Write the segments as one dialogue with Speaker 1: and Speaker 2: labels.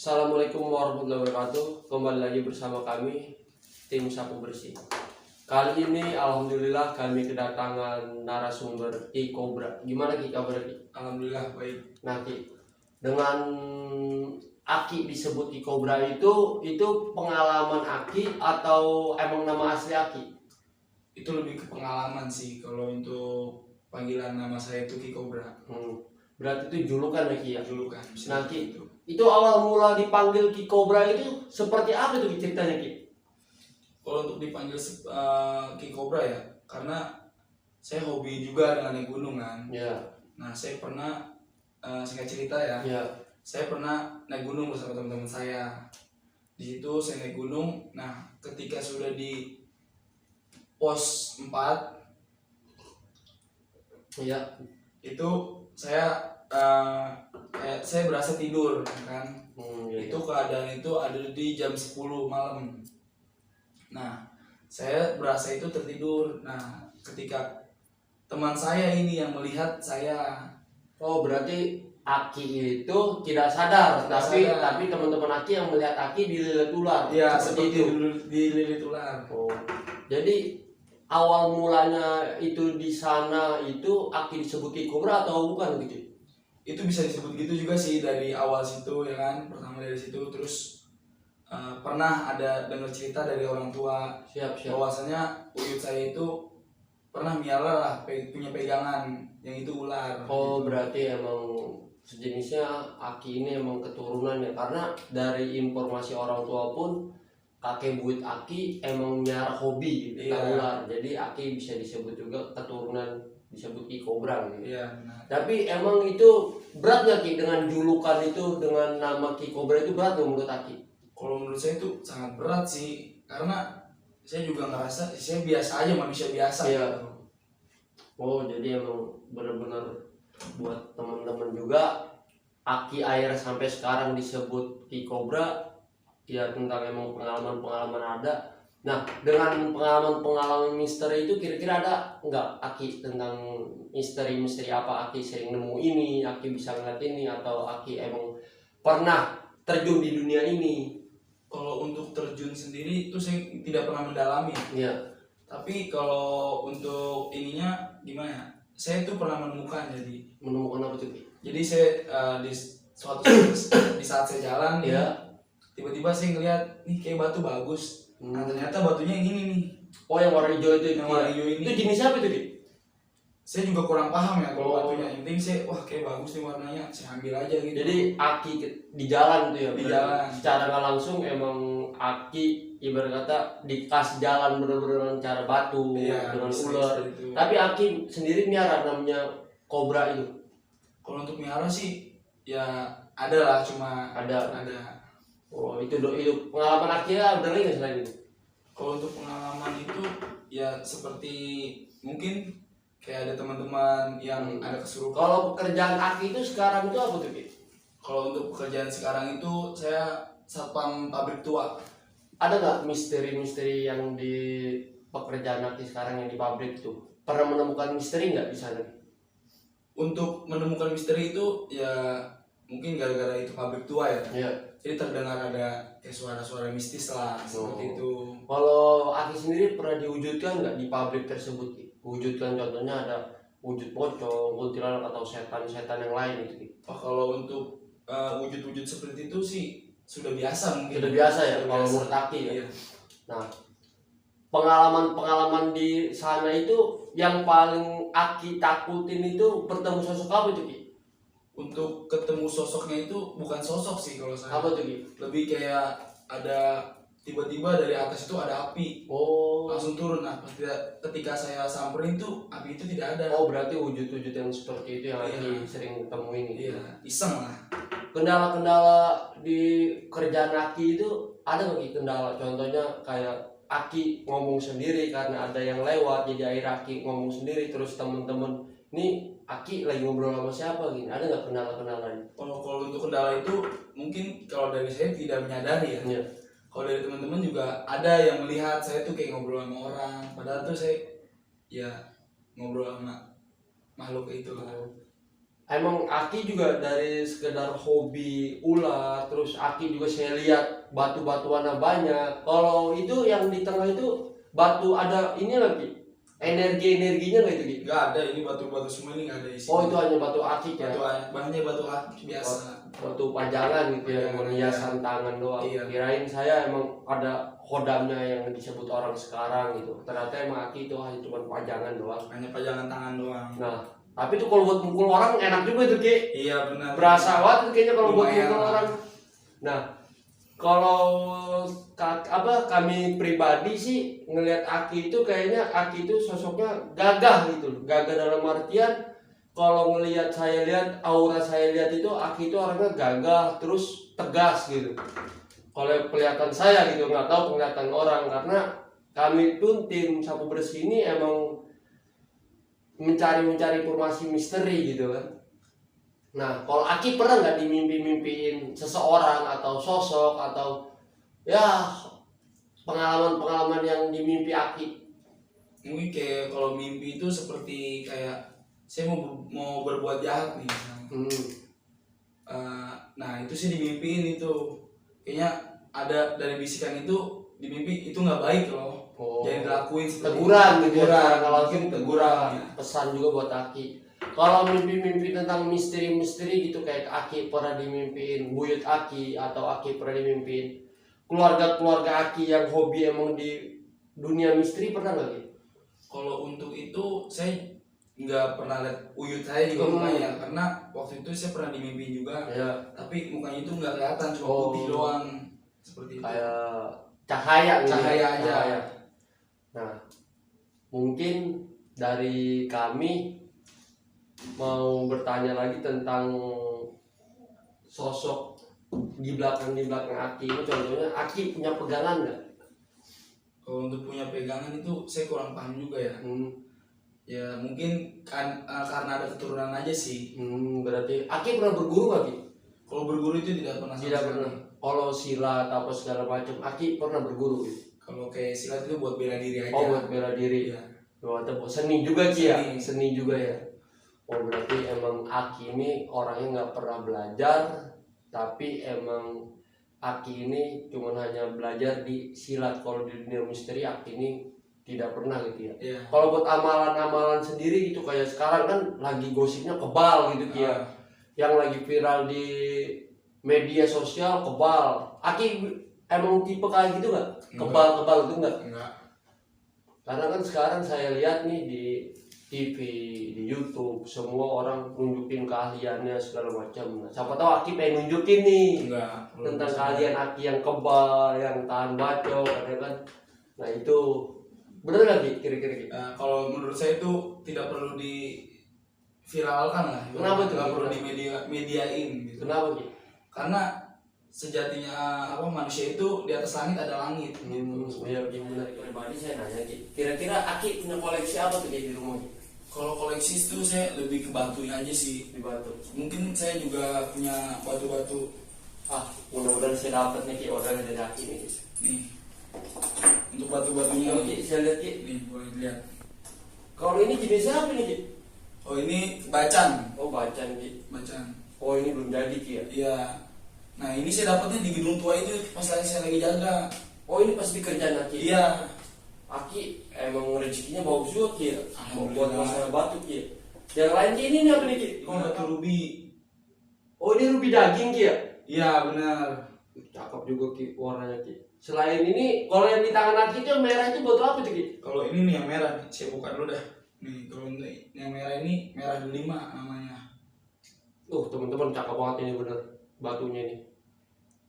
Speaker 1: Assalamualaikum warahmatullahi wabarakatuh. Kembali lagi bersama kami tim Sapu Bersih. Kali ini alhamdulillah kami kedatangan narasumber Ki Cobra. Gimana Ki kabar Ki?
Speaker 2: Alhamdulillah baik.
Speaker 1: Nah Ki, dengan Aki disebut Ki Cobra itu pengalaman Aki atau emang nama asli Aki?
Speaker 2: Itu lebih ke pengalaman sih. Kalau untuk panggilan nama saya itu Ki Cobra.
Speaker 1: Berarti itu julukan ya Ki ya?
Speaker 2: Julukan.
Speaker 1: Nah Ki, itu awal mula dipanggil Ki Cobra itu seperti apa tuh ceritanya Ki?
Speaker 2: Kalau untuk dipanggil Ki Cobra ya, karena saya hobi juga dengan naik gunung kan.
Speaker 1: Ya.
Speaker 2: Nah saya pernah singkat cerita ya.
Speaker 1: Ya.
Speaker 2: Saya pernah naik gunung bersama teman-teman saya. Di situ saya naik gunung. Nah ketika sudah di pos 4
Speaker 1: ya,
Speaker 2: itu saya berasa tidur kan.
Speaker 1: Ya.
Speaker 2: Itu keadaan itu ada di jam 10 malam. Nah saya berasa itu tertidur. Nah ketika teman saya ini yang melihat saya.
Speaker 1: Oh berarti Aki itu tidak sadar, tapi teman-teman Aki yang melihat Aki dililit ular.
Speaker 2: Iya seperti itu. Dililit ular.
Speaker 1: Oh jadi awal mulanya itu di sana itu Aki disebut Ki Cobra atau bukan gitu?
Speaker 2: Itu bisa disebut gitu juga sih dari awal situ ya kan. Pertama dari situ terus pernah ada dengar cerita dari orang tua.
Speaker 1: Siap.
Speaker 2: Bahwasanya uyut saya itu pernah miara lah punya pegangan yang itu ular.
Speaker 1: Oh
Speaker 2: gitu.
Speaker 1: berarti emang sejenisnya Aki ini emang keturunan ya, karena dari informasi orang tua pun kakek buyut Aki emang nyara hobi gitu, ular. Jadi Aki bisa disebut juga keturunan disebut Ki Cobra gitu.
Speaker 2: Iya benar.
Speaker 1: Tapi emang itu berat gak Ki dengan julukan itu, dengan nama Ki Cobra itu berat gak menurut Aki?
Speaker 2: Kalau menurut saya itu sangat berat sih, karena saya juga ngerasa saya biasa aja, manusia biasa.
Speaker 1: Iya.
Speaker 2: Gitu.
Speaker 1: Oh jadi emang benar-benar buat teman-teman juga Aki akhirnya sampai sekarang disebut Ki Cobra ya, tentang emang pengalaman-pengalaman ada. Nah dengan pengalaman-pengalaman misteri itu kira-kira ada nggak Aki tentang misteri apa Aki sering nemu ini, Aki bisa ngeliat ini, atau Aki emang pernah terjun di dunia ini?
Speaker 2: Kalau untuk terjun sendiri itu saya tidak pernah mendalami.
Speaker 1: Iya.
Speaker 2: Tapi kalau untuk ininya gimana ya? Saya itu pernah menemukan
Speaker 1: Menemukan apa tuh?
Speaker 2: Jadi saya di suatu saat, di saat saya jalan
Speaker 1: ya,
Speaker 2: tiba-tiba saya ngeliat nih kayak batu bagus. Nah ternyata batunya yang ini nih.
Speaker 1: Oh yang warna hijau itu?
Speaker 2: Yang warna hijau ini.
Speaker 1: Itu jenis apa itu Ki?
Speaker 2: Saya juga kurang paham ya kalau batunya. Yang penting saya wah kayak bagus nih warnanya, saya ambil aja gitu.
Speaker 1: Jadi Aki di jalan tuh ya?
Speaker 2: Di jalan.
Speaker 1: Secara nggak langsung emang Aki ibarat kata dikasih jalan bener-bener dengan cara batu, dengan ular. Tapi Aki sendiri miara namanya Cobra itu?
Speaker 2: Kalau untuk miara sih ya ada lah, cuma ada.
Speaker 1: Oh itu pengalaman Aki ya, udah lagi nggak selain itu?
Speaker 2: Kalau untuk pengalaman itu ya seperti mungkin kayak ada teman-teman yang ada kesurupan.
Speaker 1: Kalau pekerjaan Aki itu sekarang itu apa tuh Ki?
Speaker 2: Kalau untuk pekerjaan sekarang itu saya satpam pabrik tua.
Speaker 1: Ada nggak misteri-misteri yang di pekerjaan Aki sekarang yang di pabrik itu? Pernah menemukan misteri nggak di sana?
Speaker 2: Untuk menemukan misteri itu ya mungkin gara-gara itu pabrik tua ya.
Speaker 1: Iya.
Speaker 2: Jadi terdengar ada kayak suara-suara mistis lah seperti itu.
Speaker 1: Kalau Aki sendiri pernah diwujudkan nggak di pabrik tersebut? Wujudkan contohnya ada wujud pocong, kuntilanak atau setan-setan yang lain itu.
Speaker 2: Kalau untuk wujud-wujud seperti itu sih sudah biasa mungkin.
Speaker 1: Sudah biasa ya kalau menurut Aki ya.
Speaker 2: Iya.
Speaker 1: Nah pengalaman di sana itu yang paling Aki takutin itu bertemu sosok apa itu Ki?
Speaker 2: Untuk ketemu sosoknya itu bukan sosok sih kalau saya.
Speaker 1: Apa tuh Ki?
Speaker 2: Lebih kayak ada tiba-tiba dari atas itu ada api.
Speaker 1: Oh.
Speaker 2: Langsung turun. Nah ketika saya samperin tuh api itu tidak ada.
Speaker 1: Oh berarti wujud-wujud yang seperti itu yang Aki sering temuin gitu.
Speaker 2: Iya, iseng lah.
Speaker 1: Kendala-kendala di kerjaan Aki itu ada nggak Ki kendala? Contohnya kayak Aki ngomong sendiri karena ada yang lewat, jadi akhirnya Aki ngomong sendiri, terus temen-temen ini Aki lagi ngobrol sama siapa gini, ada nggak kendala-kendalanya?
Speaker 2: Kalau untuk kendala itu mungkin kalau dari saya tidak menyadari ya.
Speaker 1: Iya.
Speaker 2: Kalau dari teman-teman juga ada yang melihat saya tuh kayak ngobrol sama orang, padahal tuh saya ya ngobrol sama makhluk itu lah.
Speaker 1: emang Aki juga dari sekedar hobi ular, terus Aki juga saya lihat batu-batuannya banyak. Kalau itu yang di tengah itu batu ada ini lagi, energinya nggak itu Ki?
Speaker 2: Nggak ada, ini batu-batu semua ini nggak ada isinya.
Speaker 1: Oh itu hanya batu akik ya?
Speaker 2: Bahannya batu akik biasa.
Speaker 1: Batu pajangan gitu ya,
Speaker 2: Pajangan,
Speaker 1: menghiasan tangan doang.
Speaker 2: Iya.
Speaker 1: Kirain saya emang ada hodamnya yang disebut orang sekarang gitu. Ternyata emang akik itu hanya cuma pajangan doang.
Speaker 2: Hanya pajangan tangan doang.
Speaker 1: Nah, tapi tuh kalau buat mukul orang enak juga tuh Ki.
Speaker 2: Iya benar.
Speaker 1: Berasa banget tuh kayaknya kalau buat
Speaker 2: Lumayan
Speaker 1: mukul
Speaker 2: lah.
Speaker 1: orang. Nah, kalau kami pribadi sih ngelihat Aki itu kayaknya Aki itu sosoknya gagah gitu. Gagah dalam artian kalau ngelihat saya lihat aura saya lihat itu Aki itu orangnya gagah terus tegas gitu. Kalau kelihatan saya gitu, nggak tahu kelihatan orang, karena kami pun tim Sapu Bersih ini emang mencari informasi misteri gitu kan. Nah, kalau Aki pernah nggak dimimpi-mimpiin seseorang atau sosok atau ya pengalaman-pengalaman yang dimimpi Aki?
Speaker 2: Mungkin kayak kalau mimpi itu seperti kayak saya mau berbuat jahat nih misalnya. Nah itu sih dimimpiin itu kayaknya ada dari bisikan itu di mimpi itu nggak baik loh. Jangan dilakuin seperti
Speaker 1: Teguran
Speaker 2: itu.
Speaker 1: gitu ya, kalau langsung
Speaker 2: Mungkin
Speaker 1: teguran.
Speaker 2: ya.
Speaker 1: Pesan juga buat Aki. Kalau mimpi-mimpi tentang misteri-misteri gitu kayak Aki pernah dimimpiin buyut Aki atau Aki pernah dimimpiin keluarga Aki yang hobi emang di dunia misteri pernah nggak Ki?
Speaker 2: Kalau untuk itu saya nggak pernah lihat uyut saya juga mukanya, karena waktu itu saya pernah dimimpiin juga,
Speaker 1: Ya,
Speaker 2: tapi mukanya itu nggak kelihatan, cuma putih doang seperti itu.
Speaker 1: kayak cahaya gitu.
Speaker 2: Cahaya aja.
Speaker 1: Cahaya. Nah, mungkin dari kami mau bertanya lagi tentang sosok di belakang Aki ini. Contohnya Aki punya pegangan nggak?
Speaker 2: Kalau untuk punya pegangan itu saya kurang paham juga ya. Ya mungkin kan karena ada keturunan aja sih.
Speaker 1: Berarti Aki pernah berguru nggak Ki?
Speaker 2: Kalau berguru itu tidak pernah.
Speaker 1: Tidak pernah. Kalau silat apa segala macam Aki pernah berguru gitu?
Speaker 2: Kalau kayak silat itu buat bela diri aja.
Speaker 1: Oh, buat bela diri.
Speaker 2: Iya.
Speaker 1: Seni juga Ki ya?
Speaker 2: Seni.
Speaker 1: Seni juga ya. Oh, berarti emang Aki ini orangnya nggak pernah belajar, tapi emang Aki ini cuma hanya belajar di silat. Kalau di dunia misteri Aki ini tidak pernah gitu ya.
Speaker 2: Iya.
Speaker 1: Kalau buat amalan-amalan sendiri gitu kayak sekarang kan lagi gosipnya kebal gitu Ki ya. Yang lagi viral di media sosial kebal. Aki emang tipe kayak gitu nggak? Kebal itu nggak?
Speaker 2: Enggak.
Speaker 1: Karena kan sekarang saya lihat nih di TV, di YouTube, semua orang nunjukin keahliannya segala macam. Nah, siapa tahu Aki pengen nunjukin nih
Speaker 2: Enggak.
Speaker 1: tentang keahlian Aki yang kebal, yang tahan bacok, kan? Nah itu bener nggak Ki? Kira-kira Ki?
Speaker 2: Kalau menurut saya itu tidak perlu diviralkan lah.
Speaker 1: Kenapa tuh?
Speaker 2: Nggak perlu di mediain gitu.
Speaker 1: Kenapa Ki?
Speaker 2: Karena sejatinya manusia itu di atas langit ada langit.
Speaker 1: Ya benar. Pribadi saya nanya Ki, kira-kira Aki punya koleksi apa tuh Ki di rumah?
Speaker 2: Kalau koleksi itu saya lebih ke batunya aja sih.
Speaker 1: Di batu.
Speaker 2: Mungkin saya juga punya batu-batu.
Speaker 1: Mudah-mudahan saya dapat nih Ki orderan dari Aki nih.
Speaker 2: Nih. Untuk batu-batunya
Speaker 1: Ki, saya lihat Ki.
Speaker 2: nih boleh dilihat.
Speaker 1: Kalau ini jenisnya apa nih Ki?
Speaker 2: Oh ini bacan.
Speaker 1: Oh bacan Ki.
Speaker 2: Bacan.
Speaker 1: Oh ini belum jadi Ki ya?
Speaker 2: Iya. Nah ini saya dapatnya di gedung tua itu pas saya lagi jaga.
Speaker 1: Oh ini pas di kerjaan Aki?
Speaker 2: Iya.
Speaker 1: Aki emang rezekinya bagus juga Ki ya?
Speaker 2: Alhamdulillah.
Speaker 1: Buat masalah batu Ki ya? Yang lain Ki ini nih apa nih Ki?
Speaker 2: Ini batu rubi.
Speaker 1: Oh ini rubi daging Ki ya?
Speaker 2: Iya benar.
Speaker 1: Cakep juga Ki warnanya Ki. Selain ini, kalau yang di tangan Aki itu yang merah itu batu apa tuh Ki?
Speaker 2: Kalau ini nih yang merah nih, saya buka dulu dah. Nih kalau ini yang merah ini merah delima namanya.
Speaker 1: Teman-teman cakep banget ini bener batunya ini.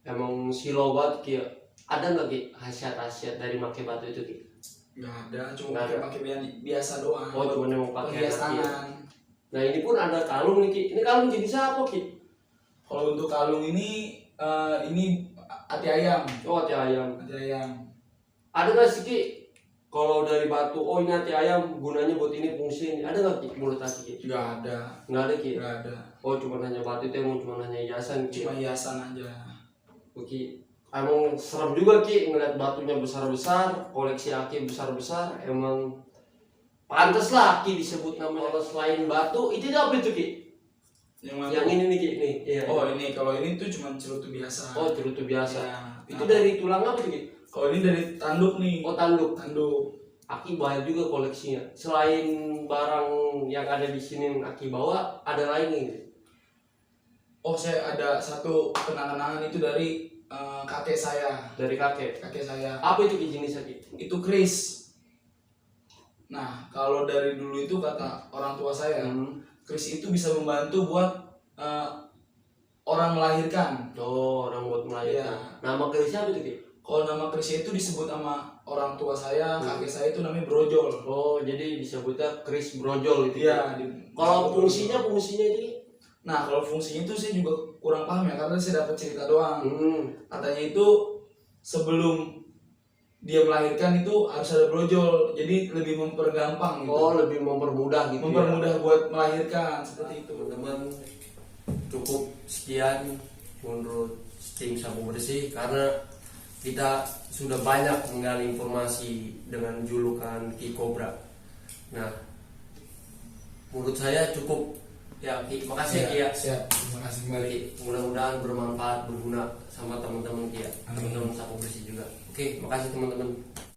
Speaker 1: Emang silau banget Ki ya? Ada nggak Ki khasiat-khasiat dari pakai batu itu Ki?
Speaker 2: Nggak ada, cuma
Speaker 1: Nggak ada.
Speaker 2: pakai biasa doang.
Speaker 1: Oh cuma yang pakai
Speaker 2: Hias
Speaker 1: Aki ya?
Speaker 2: tangan.
Speaker 1: Nah ini pun ada kalung nih Ki. Ini kalung jenis apa Ki?
Speaker 2: Kalau untuk kalung ini hati ayam.
Speaker 1: Oh hati ayam.
Speaker 2: Hati ayam.
Speaker 1: Ada nggak sih Ki? Kalau dari batu, oh ini hati ayam gunanya buat ini fungsi ini. Ada nggak Ki menurut Aki Ki?
Speaker 2: Nggak ada.
Speaker 1: Nggak ada Ki?
Speaker 2: Nggak ada.
Speaker 1: Oh cuma hanya batu itu emang cuma hanya hiasan Ki.
Speaker 2: Cuma hiasan aja.
Speaker 1: Oke. Emang serem juga Ki ngeliat batunya besar-besar, koleksi Aki besar-besar. Emang pantas lah Aki disebut namanya. Kalau selain batu, itu apa itu Ki?
Speaker 2: Yang mana?
Speaker 1: Yang ini nih Ki, nih. Iya.
Speaker 2: Oh ini, kalau ini tuh cuma cerutu biasa.
Speaker 1: Oh, cerutu biasa.
Speaker 2: Ya,
Speaker 1: Itu
Speaker 2: nah,
Speaker 1: dari tulang apa tuh Ki?
Speaker 2: kalau ini dari tanduk nih.
Speaker 1: Oh, tanduk.
Speaker 2: Tanduk.
Speaker 1: Aki banyak juga koleksinya. Selain barang yang ada di sini yang Aki bawa, ada lain nih.
Speaker 2: Oh, saya ada satu kenang-kenangan itu dari kakek saya.
Speaker 1: Dari kakek.
Speaker 2: Kakek saya.
Speaker 1: Apa itu Ki jenisnya Ki?
Speaker 2: Itu keris. Nah, kalau dari dulu itu kata orang tua saya, keris itu bisa membantu buat orang melahirkan.
Speaker 1: Oh, orang buat melahirkan. Nama kerisnya apa itu Ki?
Speaker 2: Kalau nama keris itu disebut sama orang tua saya, kakek saya itu namanya brojol.
Speaker 1: Oh, jadi disebutnya keris brojol itu.
Speaker 2: Iya.
Speaker 1: Kalau fungsinya itu Ki?
Speaker 2: Nah, kalau fungsinya itu saya juga kurang paham ya, karena saya dapat cerita doang. Katanya itu sebelum dia melahirkan itu harus ada brojol, jadi lebih mempergampang gitu.
Speaker 1: Oh, lebih mempermudah gitu.
Speaker 2: Mempermudah buat melahirkan seperti itu.
Speaker 1: Teman-teman, cukup sekian menurut tim Sapu Bersih, karena kita sudah banyak menggali informasi dengan julukan Ki Cobra. Nah, menurut saya cukup ya Ki. Makasih ya Ki ya.
Speaker 2: Siap. Terima kasih kembali.
Speaker 1: Mudah-mudahan bermanfaat, berguna sama teman-teman Ki ya.
Speaker 2: Amin.
Speaker 1: Teman-teman Sapu Bersih juga. Oke, makasih teman-teman.